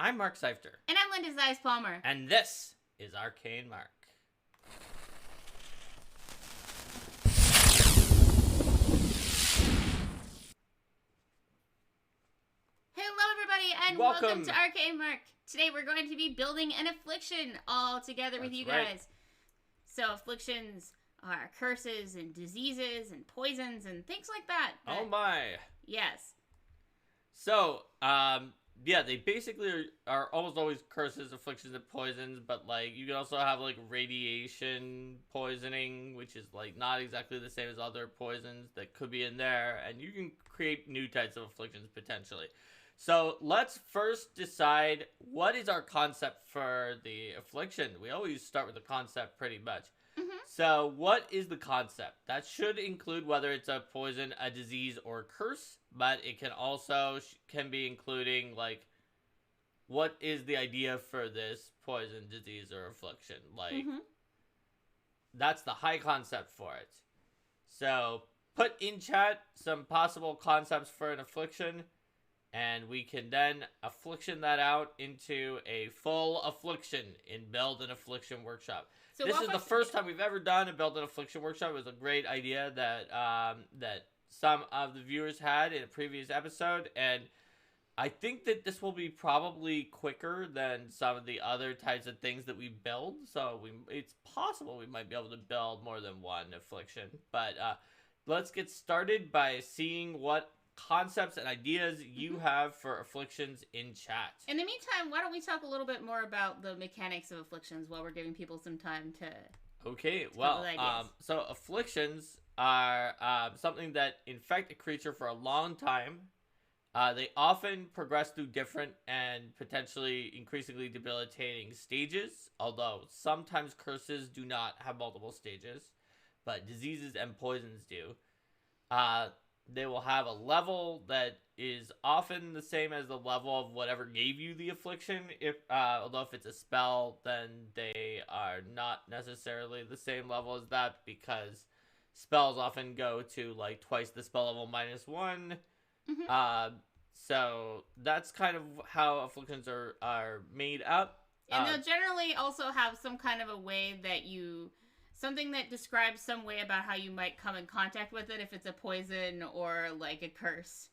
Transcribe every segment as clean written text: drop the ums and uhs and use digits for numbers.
I'm Mark Seifter. And I'm Linda Zeiss Palmer. And this is Arcane Mark. Hello, everybody, and welcome to Arcane Mark. Today we're going to be building an affliction all together with you guys. Right. So afflictions are curses and diseases and poisons and things like that. Oh my. Yes. So, they basically are almost always curses, afflictions, and poisons, but, you can also have, radiation poisoning, which is, not exactly the same as other poisons that could be in there, and you can create new types of afflictions, potentially. So, let's first decide what is our concept for the affliction. We always start with the concept, pretty much. Mm-hmm. So, what is the concept? That should include whether it's a poison, a disease, or a curse, but it can also can be including, what is the idea for this poison, disease, or affliction? That's the high concept for it. So, put in chat some possible concepts for an affliction, and we can then affliction that out into a full affliction in Build an Affliction Workshop. So this is the first time we've ever done a Build an Affliction Workshop. It was a great idea that that some of the viewers had in a previous episode, and I think that this will be probably quicker than some of the other types of things that we build. So it's possible we might be able to build more than one affliction. But let's get started by seeing what concepts and ideas you have for afflictions in chat. In the meantime, why don't we talk a little bit more about the mechanics of afflictions while we're giving people some time to... Okay, well, so afflictions are something that infect a creature for a long time. They often progress through different and potentially increasingly debilitating stages, although sometimes curses do not have multiple stages, but diseases and poisons do. They will have a level that is often the same as the level of whatever gave you the affliction. Although if it's a spell, then they are not necessarily the same level as that, because spells often go to twice the spell level -1. Mm-hmm. So that's kind of how afflictions are made up. And they'll generally also have some kind of a way that something that describes some way about how you might come in contact with it, if it's a poison or a curse.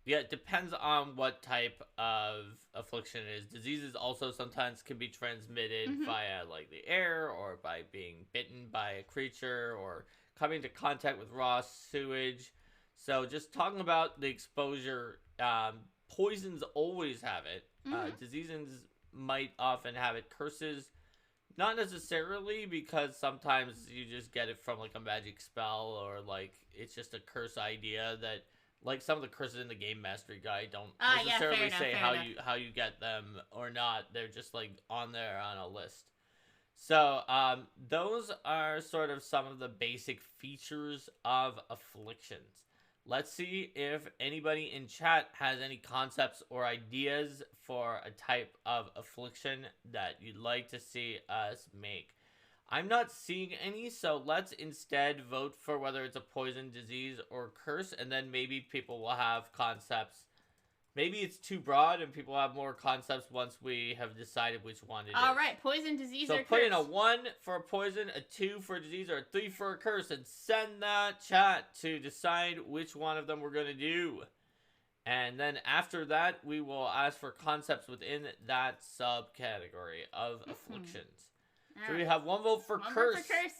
It depends on what type of affliction it is. Diseases also sometimes can be transmitted via the air, or by being bitten by a creature, or coming into contact with raw sewage. So just talking about the exposure, poisons always have it. Diseases might often have it. Curses, not necessarily, because sometimes you just get it from a magic spell, or it's just a curse idea that some of the curses in the Game Mastery Guide don't necessarily say how you get them or not. They're just on there on a list. So those are sort of some of the basic features of afflictions. Let's see if anybody in chat has any concepts or ideas for a type of affliction that you'd like to see us make. I'm not seeing any, so let's instead vote for whether it's a poison, disease, or curse, and then maybe people will have concepts. Maybe it's too broad, and people have more concepts once we have decided which one it is. All right, poison, disease, or curse. So put in a 1 for a poison, a 2 for a disease, or a 3 for a curse, and send that chat to decide which one of them we're going to do. And then after that, we will ask for concepts within that subcategory of afflictions. So we have 1 vote for curse. 1 vote for curse.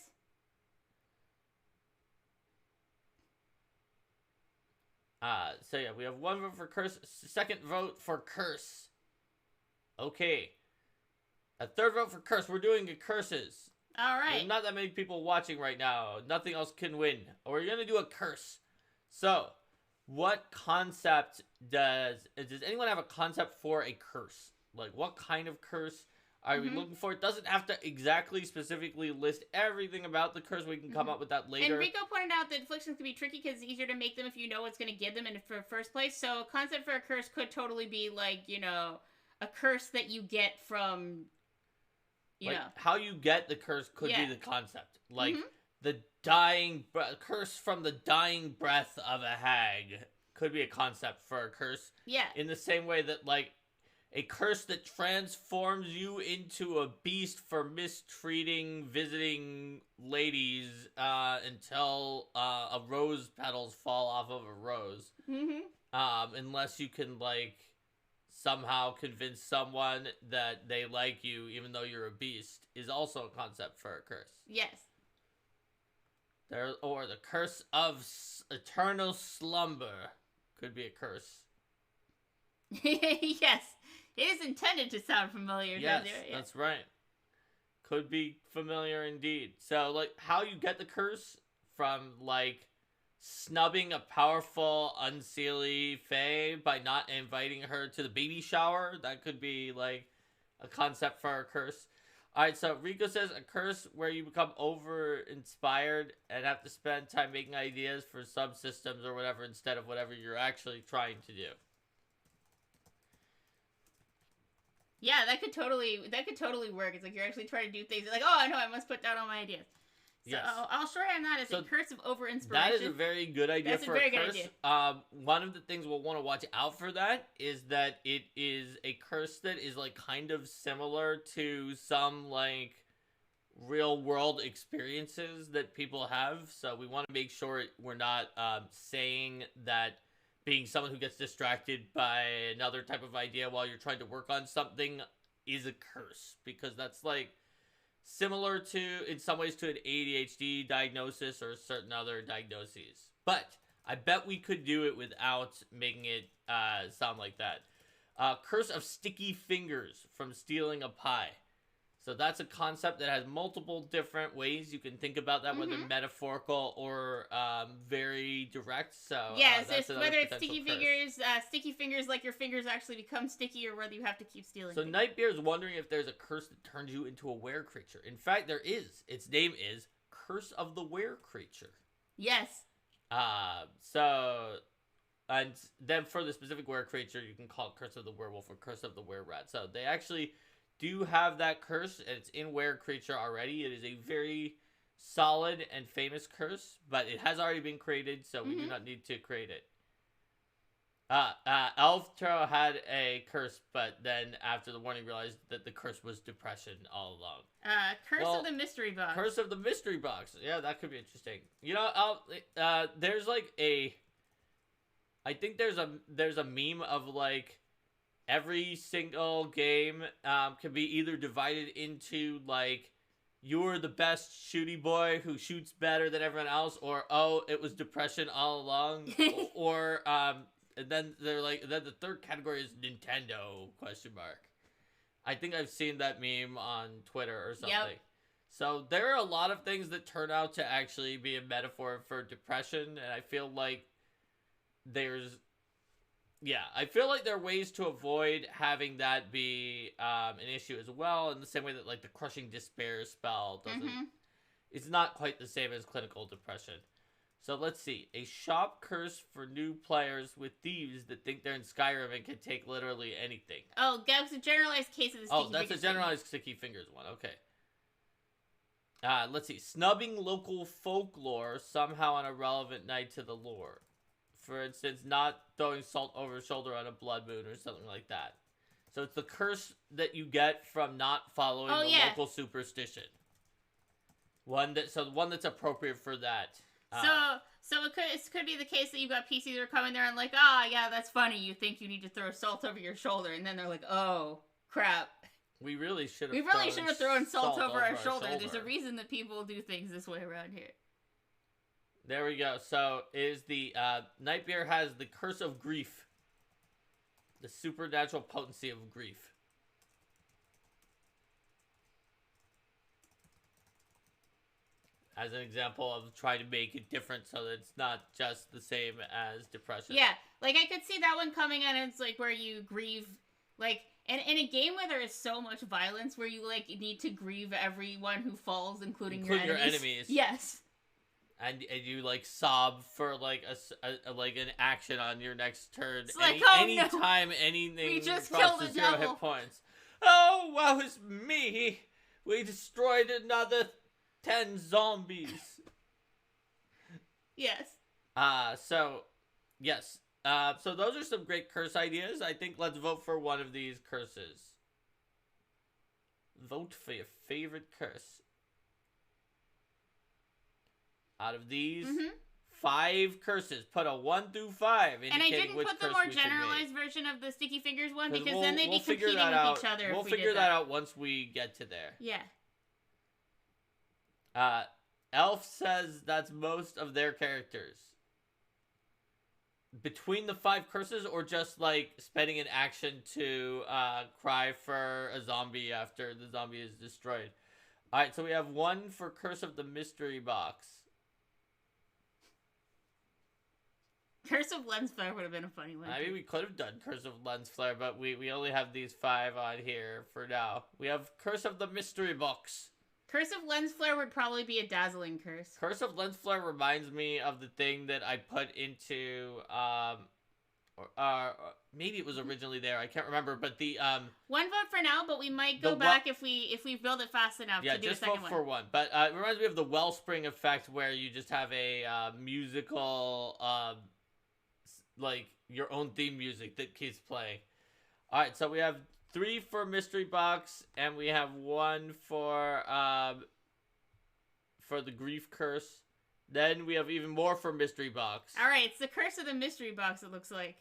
We have 1 vote for curse, 2nd vote for curse. Okay. A 3rd vote for curse. We're doing curses. All right. There's not that many people watching right now. Nothing else can win. We're going to do a curse. So, what concept does anyone have a concept for a curse? What kind of curse are we looking for? It doesn't have to exactly specifically list everything about the curse. We can come up with that later. And Rico pointed out that afflictions can be tricky because it's easier to make them if you know what's going to give them in the first place. So a concept for a curse could totally be a curse that you get from, you know. How you get the curse could be the concept. The curse from the dying breath of a hag. could be a concept for a curse. Yeah. In the same way that, like, a curse that transforms you into a beast for mistreating visiting ladies until a rose petals fall off of a rose. Unless you can, like, somehow convince someone that they like you even though you're a beast is also a concept for a curse. Yes. Or the curse of eternal slumber could be a curse. Yes. It is intended to sound familiar, yes, doesn't it? Yeah. That's right. Could be familiar indeed. So, like, how you get the curse from, like, snubbing a powerful, unseelie fae by not inviting her to the baby shower. That could be, like, a concept for a curse. Alright, so Rico says a curse where you become over-inspired and have to spend time making ideas for subsystems or whatever instead of whatever you're actually trying to do. Yeah, that could totally work. It's like you're actually trying to do things like, oh, I know, I must put down all my ideas. So yes. I'll shorthand that as a curse of over-inspiration. That is a very good idea for a curse. Good idea. One of the things we'll want to watch out for that is that it is a curse that is, like, kind of similar to some, like, real-world experiences that people have. So we want to make sure we're not saying that being someone who gets distracted by another type of idea while you're trying to work on something is a curse. Because that's, like, similar to, in some ways, to an ADHD diagnosis or certain other diagnoses. But I bet we could do it without making it sound like that. Curse of sticky fingers from stealing a pie. So that's a concept that has multiple different ways you can think about that, whether metaphorical or very direct. So yes, whether it's sticky fingers like your fingers actually become sticky, or whether you have to keep stealing. So things. Nightbear is wondering if there's a curse that turns you into a were creature. In fact, there is. Its name is Curse of the Were Creature. Yes. And then for the specific were creature, you can call it Curse of the Werewolf or Curse of the Were Rat. So they actually do have that curse, and it's in Were Creature already. It is a very solid and famous curse, but it has already been created, so we do not need to create it. Elftro had a curse, but then after the warning realized that the curse was depression all along. Curse of the Mystery Box. Curse of the Mystery Box. Yeah, that could be interesting. You know, there's like I think there's a meme of, like, every single game can be either divided into, like, you're the best shooty boy who shoots better than everyone else, or, oh, it was depression all along, or and then they're like, then the third category is Nintendo, ? I think I've seen that meme on Twitter or something. Yep. So there are a lot of things that turn out to actually be a metaphor for depression, and I feel like I feel like there are ways to avoid having that be an issue as well, in the same way that, like, the Crushing Despair spell doesn't... It's not quite the same as clinical depression. So let's see. A shop curse for new players with thieves that think they're in Skyrim and can take literally anything. Oh, that's a generalized case of the sticky fingers. Oh, that's a generalized sticky fingers one. Okay. Let's see. Snubbing local folklore somehow on a relevant night to the lore. For instance, not throwing salt over shoulder on a blood moon or something like that. So it's the curse that you get from not following local superstition. One that's appropriate for that. So it could be the case that you've got PCs that are coming there and like, yeah, that's funny. You think you need to throw salt over your shoulder, and then they're like, oh crap. We really should have thrown salt over our shoulder. There's a reason that people do things this way around here. There we go. So is the Nightbear has the curse of grief, the supernatural potency of grief. As an example of trying to make it different so that it's not just the same as depression. Yeah, like I could see that one coming in. It's like where you grieve, like, and in a game where there is so much violence, where you like need to grieve everyone who falls, including your enemies. Yes. And you like sob for like a like an action on your next turn. It's like, anytime anything we just drops killed to 0 hit points. Oh, woe is me! We destroyed another 10 zombies. Yes. So yes, So those are some great curse ideas. I think let's vote for one of these curses. Vote for your favorite curse. Out of these 5 curses, put a 1 through 5. And I didn't put the more generalized version of the sticky fingers one because then they'd be competing with each other. We'll figure that out once we get to there. Yeah. Elf says that's most of their characters. Between the 5 curses, or just like spending an action to cry for a zombie after the zombie is destroyed. Alright, so we have 1 for Curse of the Mystery Box. Curse of Lens Flare would have been a funny one. I mean, we could have done Curse of Lens Flare, but we only have these 5 on here for now. We have Curse of the Mystery Box. Curse of Lens Flare would probably be a dazzling curse. Curse of Lens Flare reminds me of the thing that I put into, maybe it was originally there. I can't remember, but the 1 vote for now, but we might go back if we build it fast enough to do a second one. Yeah, just vote for 1. But it reminds me of the Wellspring effect, where you just have a musical, like your own theme music that keeps playing. All right, so we have 3 for Mystery Box, and we have 1 for the Grief Curse. Then we have even more for Mystery Box. All right, it's the Curse of the Mystery Box, it looks like.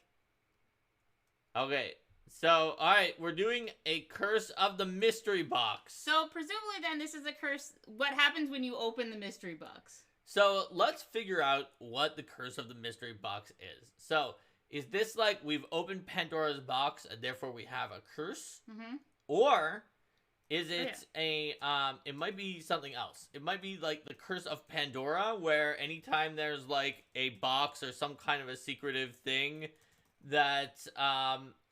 Okay, so, all right, we're doing a Curse of the Mystery Box. So, presumably then, this is a curse. What happens when you open the Mystery Box? So, let's figure out what the Curse of the Mystery Box is. So, is this like we've opened Pandora's box and therefore we have a curse? Mm-hmm. Or is it it might be something else. It might be like the Curse of Pandora, where anytime there's like a box or some kind of a secretive thing that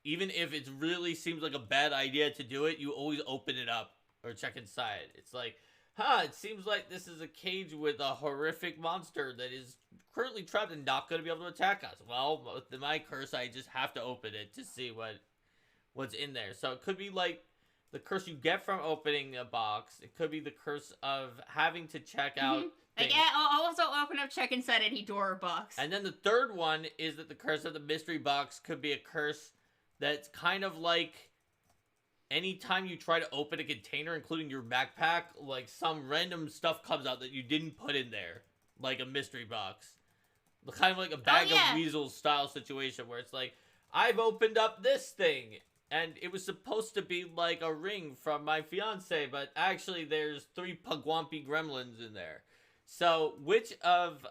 even if it really seems like a bad idea to do it, you always open it up or check inside. It's like, it seems like this is a cage with a horrific monster that is currently trapped and not going to be able to attack us. Well, with my curse, I just have to open it to see what's in there. So it could be like the curse you get from opening a box. It could be the curse of having to check out things. Like, I'll also open up, check inside any door or box. And then the third one is that the Curse of the Mystery Box could be a curse that's kind of like anytime you try to open a container, including your backpack, like some random stuff comes out that you didn't put in there, like a mystery box. Kind of like a bag of weasels style situation where it's like, I've opened up this thing, and it was supposed to be like a ring from my fiance, but actually there's 3 Pugwampy gremlins in there. So which of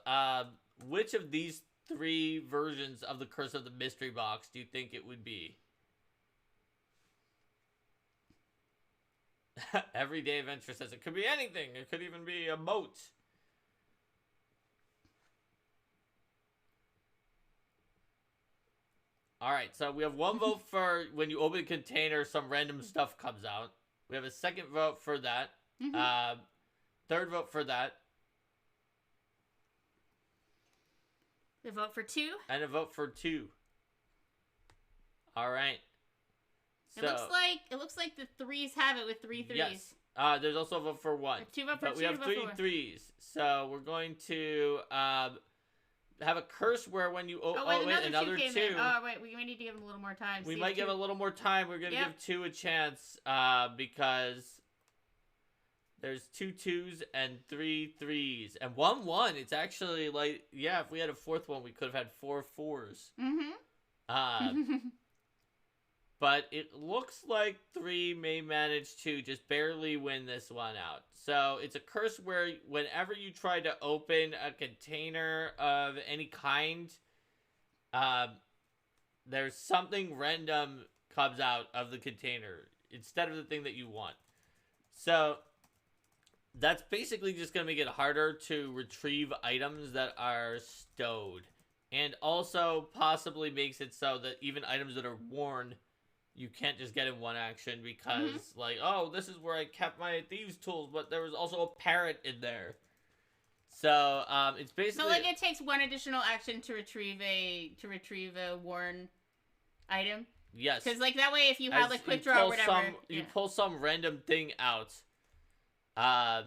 these 3 versions of the Curse of the Mystery Box do you think it would be? Everyday Adventure says it could be anything. It could even be a moat. Alright, so we have 1 vote for when you open a container, some random stuff comes out. We have a 2nd vote for that. 3rd vote for that. The vote for 2? And a vote for 2. Alright. So, it looks like the 3s have it with 3 3s. Yes. There's also a vote for 1. 2 vote for but 2. We have 3 3s. So we're going to have a curse where when you another 2. Oh wait, we need to give them a little more time. We might give a little more time. We're gonna give 2 a chance because there's 2 2s and 3 3s and 1 1. It's actually like if we had a 4th one, we could have had 4 4s. But it looks like 3 may manage to just barely win this one out. So it's a curse where whenever you try to open a container of any kind, there's something random comes out of the container instead of the thing that you want. So that's basically just going to make it harder to retrieve items that are stowed. And also possibly makes it so that even items that are worn, you can't just get in one action because, like, oh, this is where I kept my thieves' tools, but there was also a parrot in there. So, it's basically... So, like, it takes 1 additional action to retrieve a worn item? Yes. Because, like, that way if you have, like, quick draw or whatever... You pull some random thing out, and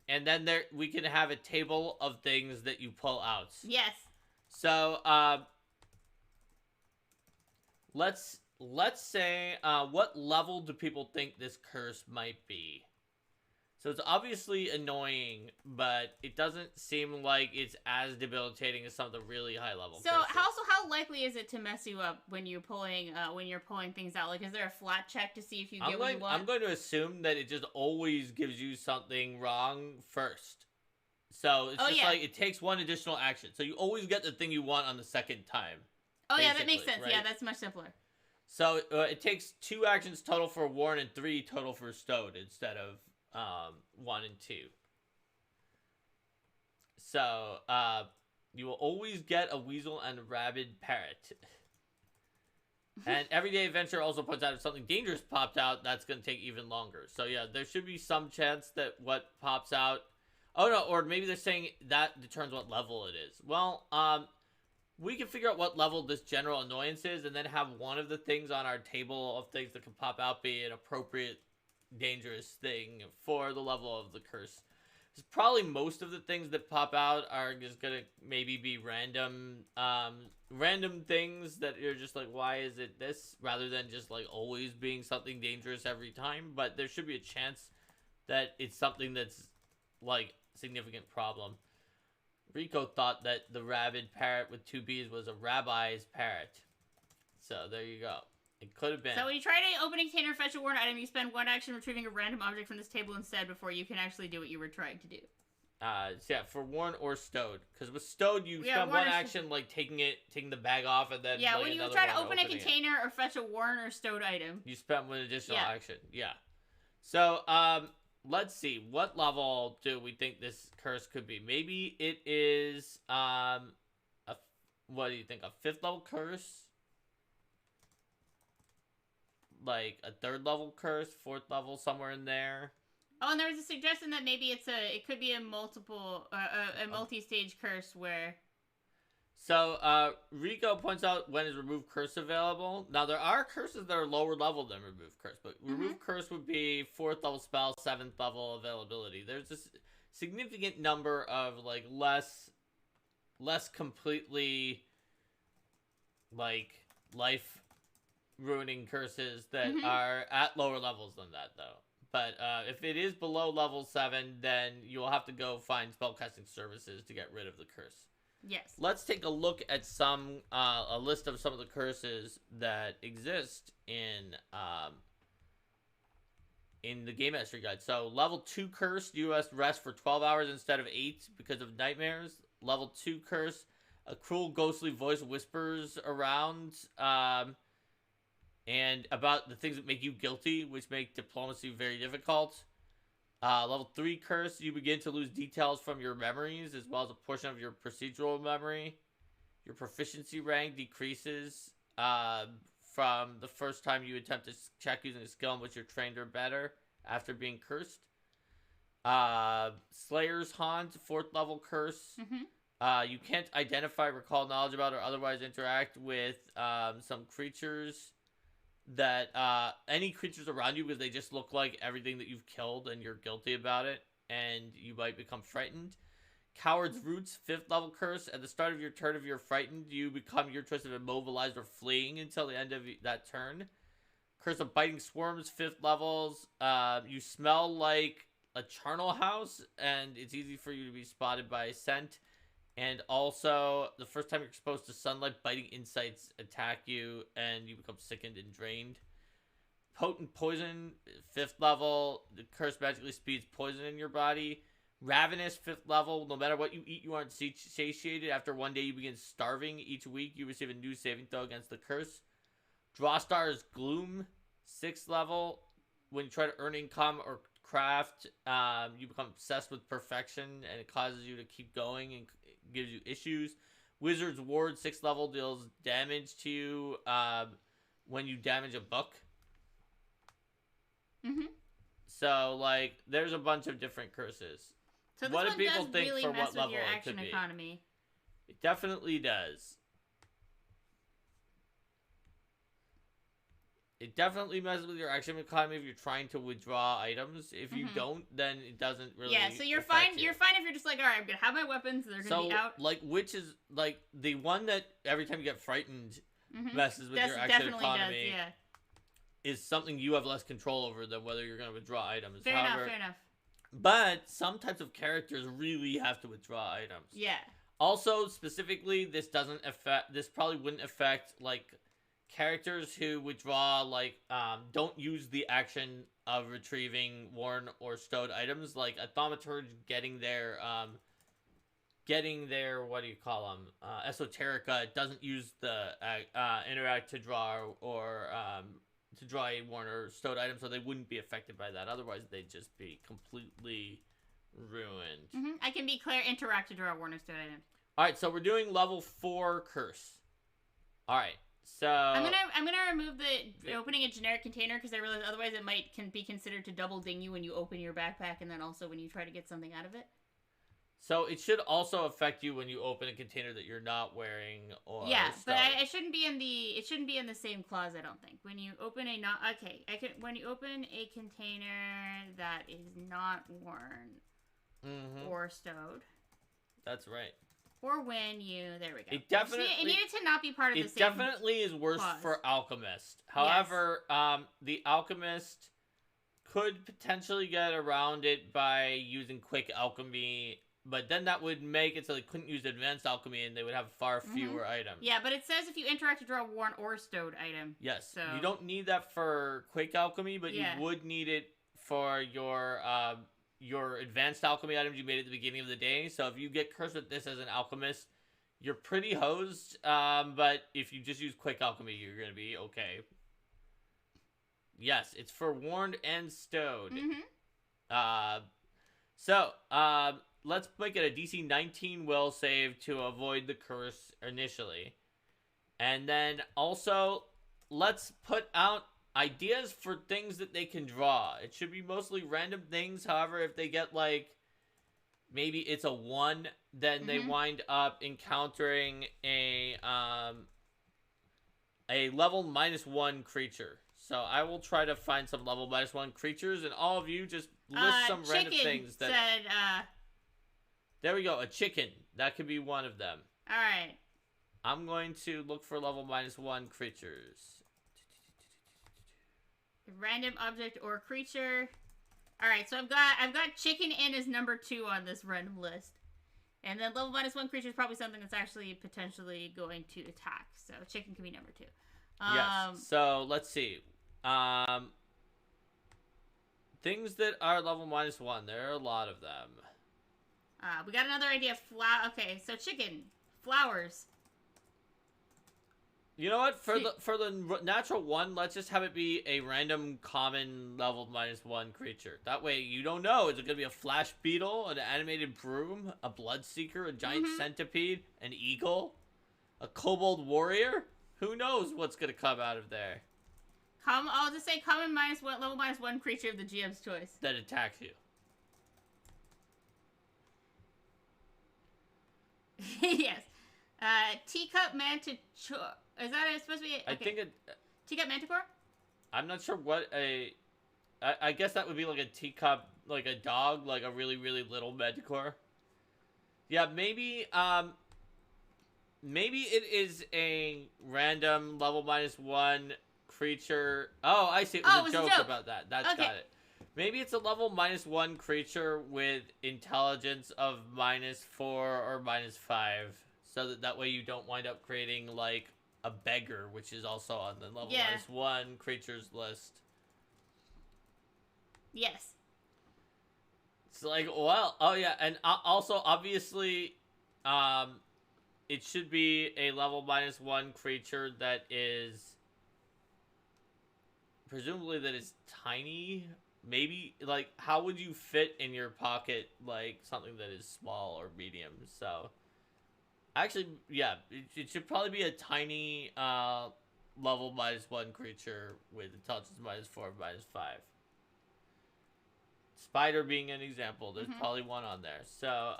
then we can have a table of things that you pull out. Yes. So, let's say what level do people think this curse might be? So it's obviously annoying, but it doesn't seem like it's as debilitating as some of the really high level So curses. how likely is it to mess you up when you're pulling things out? Like, is there a flat check to see if you get what you want? I'm going to assume that it just always gives you something wrong first. So it's just like it takes one additional action. So you always get the thing you want on the second time. Oh yeah, that makes sense. Right? Yeah, that's much simpler. So it takes 2 actions total for Warren and 3 total for Stowed instead of 1 and 2. So you will always get a weasel and a rabid parrot. And Everyday Adventure also points out if something dangerous popped out, that's going to take even longer. So yeah, there should be some chance that what pops out... Oh no, or maybe they're saying that determines what level it is. Well, we can figure out what level this general annoyance is and then have one of the things on our table of things that can pop out be an appropriate dangerous thing for the level of the curse. Probably most of the things that pop out are just gonna maybe be random things that you're just like, why is it this, rather than just like always being something dangerous every time. But there should be a chance that it's something that's like significant problem. Rico thought that the rabid parrot with 2 B's was a rabbi's parrot, so there you go. It could have been. So when you try to open a container or fetch a worn item, you spend 1 action retrieving a random object from this table instead before you can actually do what you were trying to do. So yeah, for worn or stowed. Because with stowed, you spend 1 action like taking the bag off and then when you try to open a container or fetch a worn or stowed item, you spend 1 additional action. Yeah. So let's see, what level do we think this curse could be? Maybe it is what do you think? A 5th level curse? Like a 3rd level curse, 4th level, somewhere in there. Oh, and there was a suggestion that maybe it could be a multi-stage curse where. So Rico points out when is remove curse available. Now there are curses that are lower level than remove curse, but remove curse would be 4th level spell, 7th level availability. There's this significant number of like less completely like life ruining curses that are at lower levels than that, though. But if it is below level 7, then you'll have to go find spellcasting services to get rid of the curse. Yes. Let's take a look at a list of some of the curses that exist in the Game Mastery Guide. So level 2 curse, you rest for 12 hours instead of 8 because of nightmares. Level 2 curse, a cruel ghostly voice whispers around and about the things that make you guilty, which make diplomacy very difficult. Level 3 curse, you begin to lose details from your memories, as well as a portion of your procedural memory. Your proficiency rank decreases from the first time you attempt to check using a skill in which you're trained or better after being cursed. Slayer's Haunt, 4th level curse. You can't identify, recall knowledge about, or otherwise interact with some creatures that any creatures around you, because they just look like everything that you've killed and you're guilty about it, and you might become frightened. Coward's Roots, 5th level curse. At the start of your turn, if you're frightened, you become your choice of immobilized or fleeing until the end of that turn. Curse of Biting Swarms, 5th levels. You smell like a charnel house, and it's easy for you to be spotted by scent. And also, the first time you're exposed to sunlight, biting insects attack you, and you become sickened and drained. Potent Poison, 5th level. The curse magically speeds poison in your body. Ravenous, 5th level. No matter what you eat, you aren't satiated. After 1 day, you begin starving. Each week, you receive a new saving throw against the curse. Drawstar's Gloom, 6th level. When you try to earn income or craft, you become obsessed with perfection, and it causes you to keep going and gives you issues. Wizard's Ward, 6th level, deals damage to you when you damage a book. So, like, there's a bunch of different curses. So this what do people think really for what level your action it could economy. Be? It definitely does. It definitely messes with your action economy if you're trying to withdraw items. If you don't, then it doesn't really. Yeah, so you're fine. You're fine if you're just like, all right, I'm gonna have my weapons. They're gonna be out. Like, which is like the one that every time you get frightened, messes with your action economy. Does, yeah. Is something you have less control over than whether you're going to withdraw items. Fair enough. But some types of characters really have to withdraw items. Yeah. Also, specifically, this probably wouldn't affect, like, characters who withdraw, like, don't use the action of retrieving worn or stowed items. Like, a thaumaturge getting their, what do you call them? Esoterica doesn't use the, interact to draw or, to draw a worn or stowed item, so they wouldn't be affected by that. Otherwise, they'd just be completely ruined. I can be Claire interact to draw a worn or stowed item. Alright, so we're doing level 4 curse. Alright, so I'm gonna remove the opening a generic container because I realize otherwise it can be considered to double ding you when you open your backpack and then also when you try to get something out of it. So it should also affect you when you open a container that you're not wearing or but it shouldn't be in the same clause, I don't think. When you open when you open a container that is not worn or stowed. That's right. Or when you there we go. It needed to not be part of the same. It definitely is worse for Alchemist. However, the Alchemist could potentially get around it by using quick alchemy. But then that would make it so they couldn't use advanced alchemy and they would have far fewer items. Yeah, but it says if you interact to draw a worn or stowed item. Yes. So you don't need that for quick alchemy, but you would need it for your advanced alchemy items you made at the beginning of the day. So if you get cursed with this as an alchemist, you're pretty hosed. But if you just use quick alchemy, you're going to be okay. Yes, it's for warned and stowed. Let's make it a DC 19 will save to avoid the curse initially. And then also, let's put out ideas for things that they can draw. It should be mostly random things. However, if they get, like, maybe it's a 1, then they wind up encountering a level -1 creature. So I will try to find some level -1 creatures, and all of you just list some random things that... said, There we go, a chicken. That could be one of them. Alright. I'm going to look for level -1 creatures. Random object or creature. Alright, so I've got chicken in as number 2 on this random list. And then level -1 creature is probably something that's actually potentially going to attack. So chicken can be number 2. Yes. So let's see. Things that are level -1. There are a lot of them. We got another idea. Okay, so chicken, flowers. You know what? For the natural one, let's just have it be a random common level -1 creature. That way, you don't know. Is it gonna be a flash beetle, an animated broom, a bloodseeker, a giant centipede, an eagle, a kobold warrior? Who knows what's gonna come out of there? I'll just say common -1 level -1 creature of the GM's choice that attacks you. Yes. Teacup manticore. Is that supposed to be? Okay. I think Teacup manticore? I'm not sure what I guess that would be like a teacup, like a dog, like a really, really little manticore. Yeah, maybe it is a random level -1 creature. Oh, I see. It was a joke about that. That's got it. Maybe it's a level -1 creature with intelligence of -4 or -5. So that way you don't wind up creating, like, a beggar, which is also on the level -1 creatures list. Yes. It's like, well, oh yeah, and also, obviously, it should be a level -1 creature that is, presumably that is tiny. Maybe, like, how would you fit in your pocket, like, something that is small or medium? So, actually, yeah, it should probably be a tiny, level -1 creature with intelligence -4, -5. Spider being an example, there's probably one on there. So,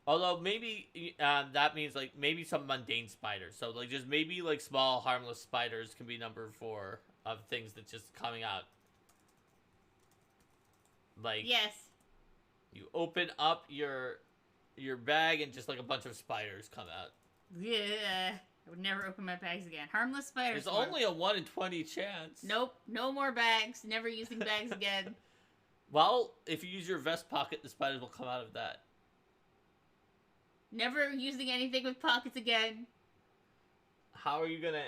although maybe, that means, like, maybe some mundane spiders. So, like, just maybe, like, small, harmless spiders can be number 4 of things that's just coming out. Like, yes, you open up your bag and just like a bunch of spiders come out. Yeah. I would never open my bags again. Harmless spider It's swarm. only a 1 in 20 chance. Nope. No more bags. Never using bags again. Well, if you use your vest pocket, the spiders will come out of that. Never using anything with pockets again. How are you gonna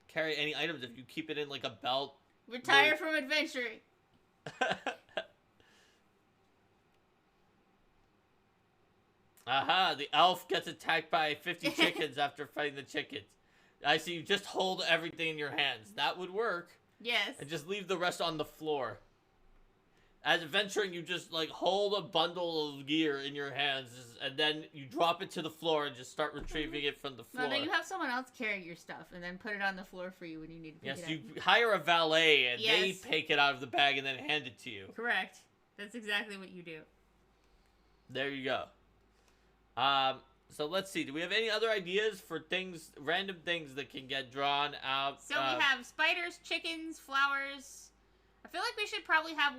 carry any items if you keep it in like a belt? Retire from adventuring. Aha, the elf gets attacked by 50 chickens after fighting the chickens. I see you just hold everything in your hands. That would work. Yes. And just leave the rest on the floor. As adventuring, you just like hold a bundle of gear in your hands and then you drop it to the floor and just start retrieving it from the floor. No, then you have someone else carry your stuff and then put it on the floor for you when you need to pick it up. Yes, you hire a valet and they Yes. take it out of the bag and then hand it to you. Correct. That's exactly what you do. There you go. So let's see. Do we have any other ideas for things, random things that can get drawn out? So we have spiders, chickens, flowers. I feel like we should probably have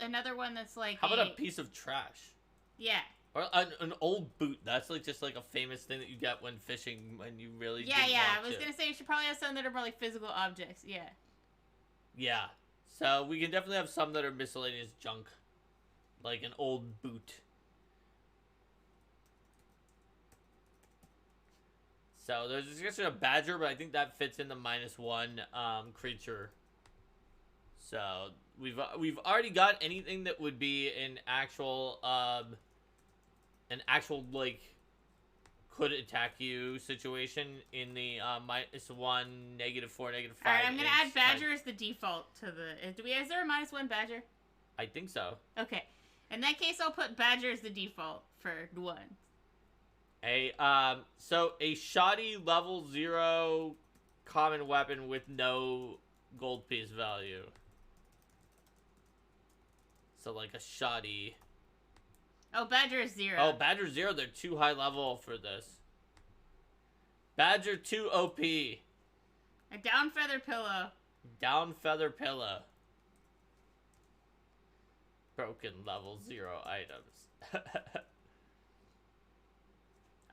another one that's like How about a piece of trash? Yeah. Or an old boot. That's like just like a famous thing that you get when fishing when you really Yeah, didn't yeah. want I was to. gonna say we should probably have some that are more like physical objects. Yeah. Yeah. So we can definitely have some that are miscellaneous junk. Like an old boot. So there's a suggestion of badger, but I think that fits in the -1 creature. So we've already got anything that would be an actual like could attack you situation in the -1, -4, -5. All right, I'm gonna add inch badger type. as the default to the. Is there a -1 badger? I think so. Okay. In that case, I'll put badger as the default for 1. So a shoddy level 0 common weapon with no gold piece value. So like a shoddy. Oh, badger is 0. Oh, Badger 0, they're too high level for this. Badger 2 OP. A down feather pillow. Down feather pillow. Broken level 0 items.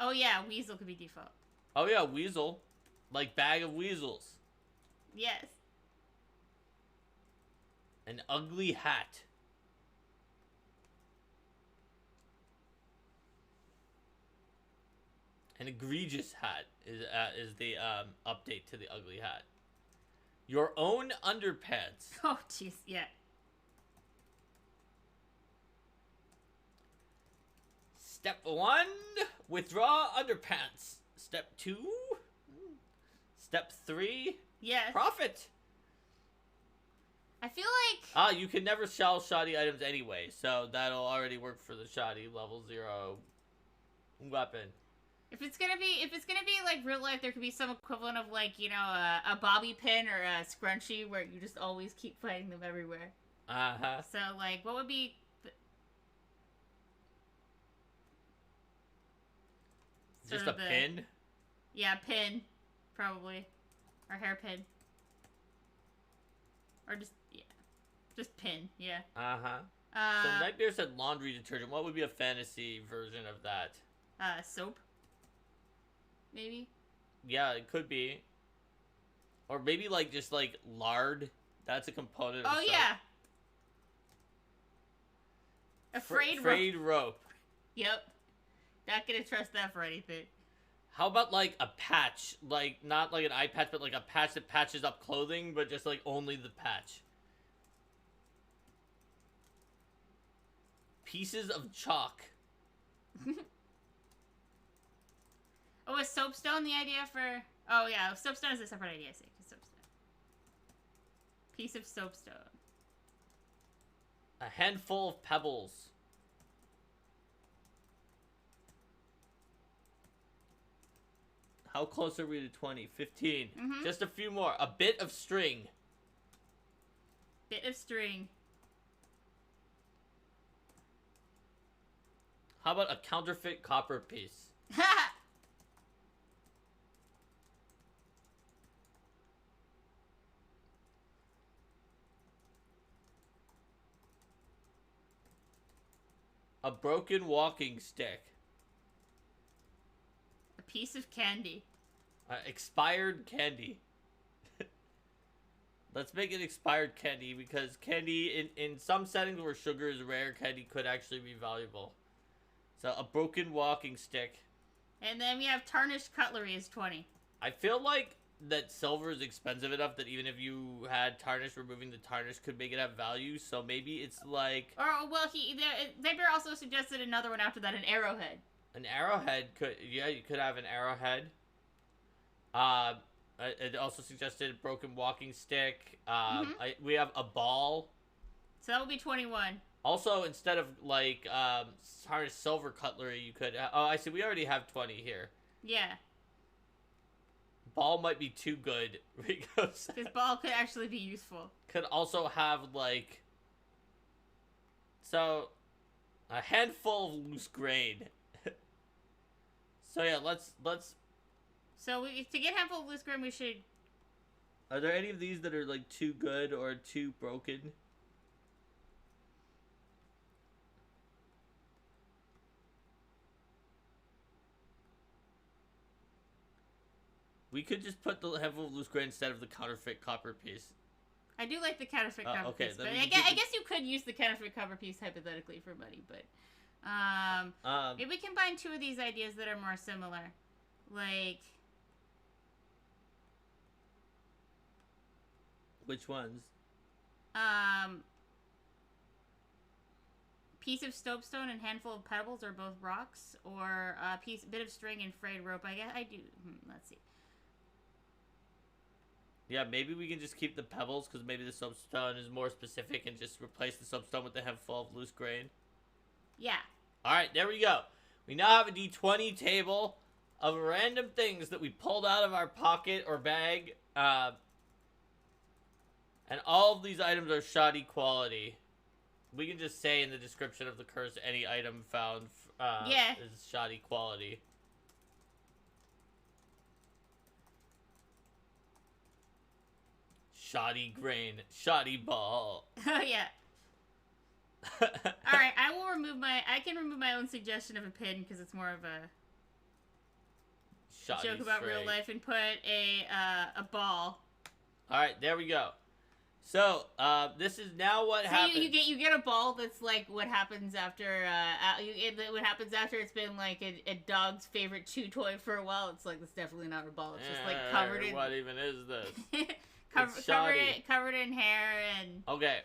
Oh yeah, weasel could be default. Oh yeah, weasel. Like bag of weasels. Yes. An ugly hat. An egregious hat is the update to the ugly hat. Your own underpants. Oh jeez, yeah. Step 1, withdraw underpants. Step 2, step 3, Yes. profit. I feel like You can never sell shoddy items anyway, so that'll already work for the shoddy level 0 weapon. if it's gonna be like real life, there could be some equivalent of like a bobby pin or a scrunchie where you just always keep finding them everywhere. Uh-huh. So like, what would be? Just sort a of pin? Yeah, pin, probably, or hairpin, or just pin. Yeah. Uh-huh. Uh, So Nightmare said laundry detergent. What would be a fantasy version of that? soap. Maybe. Yeah, it could be. Or maybe like just like lard. That's a component of Oh soap. yeah. A frayed frayed rope. rope. Yep. Not gonna trust that for anything. How about like a patch? Like not like an eye patch, but like a patch that patches up clothing, but just like only the patch. Pieces of chalk. Oh, is soapstone the idea for? Oh yeah, soapstone is a separate idea. I see. Just soapstone. Piece of soapstone. A handful of pebbles. How close are we to 20? 15. Mhm. Just a few more. A bit of string. Bit of string. How about a counterfeit copper piece? Ha! A broken walking stick. A piece of candy. Expired candy. Let's make it expired candy, because candy, in some settings where sugar is rare, candy could actually be valuable. So, a broken walking stick. And then we have tarnished cutlery is 20. I feel like that silver is expensive enough that even if you had tarnish, removing the tarnish could make it have value. So maybe it's like... Or, well, Xavier also suggested another one after that, an arrowhead. An arrowhead could... Yeah, you could have an arrowhead. It also suggested a broken walking stick. We have a ball. So that would be 21. Also, instead of, like, tarnished silver cutlery, you could... oh, I see. We already have 20 here. Yeah. Ball might be too good, because... This ball could actually be useful. Could also have, like... So, a handful of loose grain. So, yeah, let's... So, to get handful of loose grain, we should... Are there any of these that are, like, too good or too broken? We could just put the handful of loose grain instead of the counterfeit copper piece. I do like the counterfeit copper piece, but I guess you could use the counterfeit copper piece hypothetically for money, but... maybe we combine two of these ideas that are more similar. Like... Which ones? Piece of soapstone and handful of pebbles are both rocks, or a bit of string and frayed rope. I guess I do. Let's see. Yeah, maybe we can just keep the pebbles, because maybe the soapstone is more specific, and just replace the soapstone with the handful of loose grain. Yeah. Alright, there we go. We now have a D20 table of random things that we pulled out of our pocket or bag. And all of these items are shoddy quality. We can just say in the description of the curse, any item found is shoddy quality. Shoddy grain, shoddy ball. Oh yeah. All right, I can remove my own suggestion of a pin because it's more of a shoddy joke about real life, and put a ball. All right, there we go. So, this is now what happens. You get a ball that's like what happens after what happens after it's been like a dog's favorite chew toy for a while. It's like, it's definitely not a ball. It's just like covered in... What even is this? covered in hair and... Okay,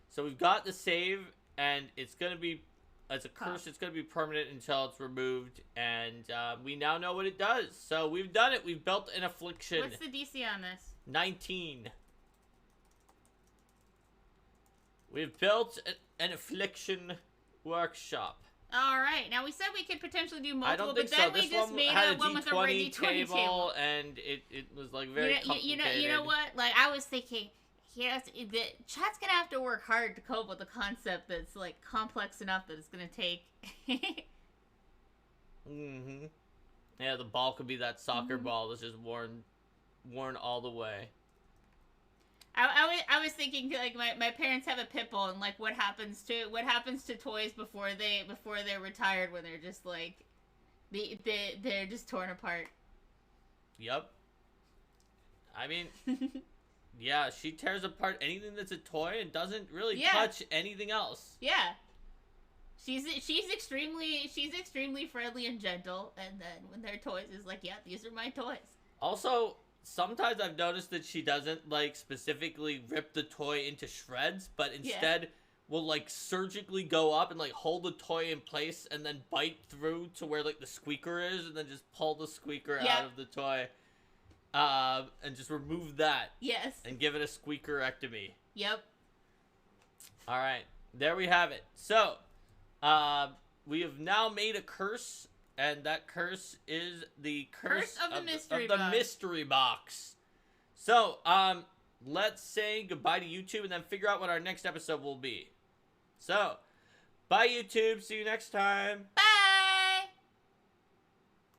so we've got the save, and it's gonna be, as a curse, it's gonna be permanent until it's removed, and we now know what it does. So we've done it. We've built an affliction. What's the DC on this? 19. We've built an affliction workshop. All right. Now, we said we could potentially do multiple, I don't think but then so. we just made one with a ready 20 table. And it was, like, very complicated. You know what? Like, I was thinking, yes, chat's going to have to work hard to come up with a concept that's, like, complex enough that it's going to take. Mm-hmm. Yeah, the ball could be that soccer ball that's just worn all the way. I was thinking, like, my parents have a pit bull, and like what happens to toys before they're retired, when they're just like they're just torn apart. Yep. I mean, yeah, she tears apart anything that's a toy and doesn't really touch anything else. Yeah. She's extremely friendly and gentle, and then when they're toys, is like, yeah, these are my toys. Also, sometimes I've noticed that she doesn't, like, specifically rip the toy into shreds, but instead will, like, surgically go up and, like, hold the toy in place and then bite through to where, like, the squeaker is, and then just pull the squeaker out of the toy. And just remove that. Yes. And give it a squeakerectomy. Yep. Alright, there we have it. So, we have now made a curse. And that curse is the curse of the mystery box. So, let's say goodbye to YouTube and then figure out what our next episode will be. So, bye YouTube. See you next time. Bye.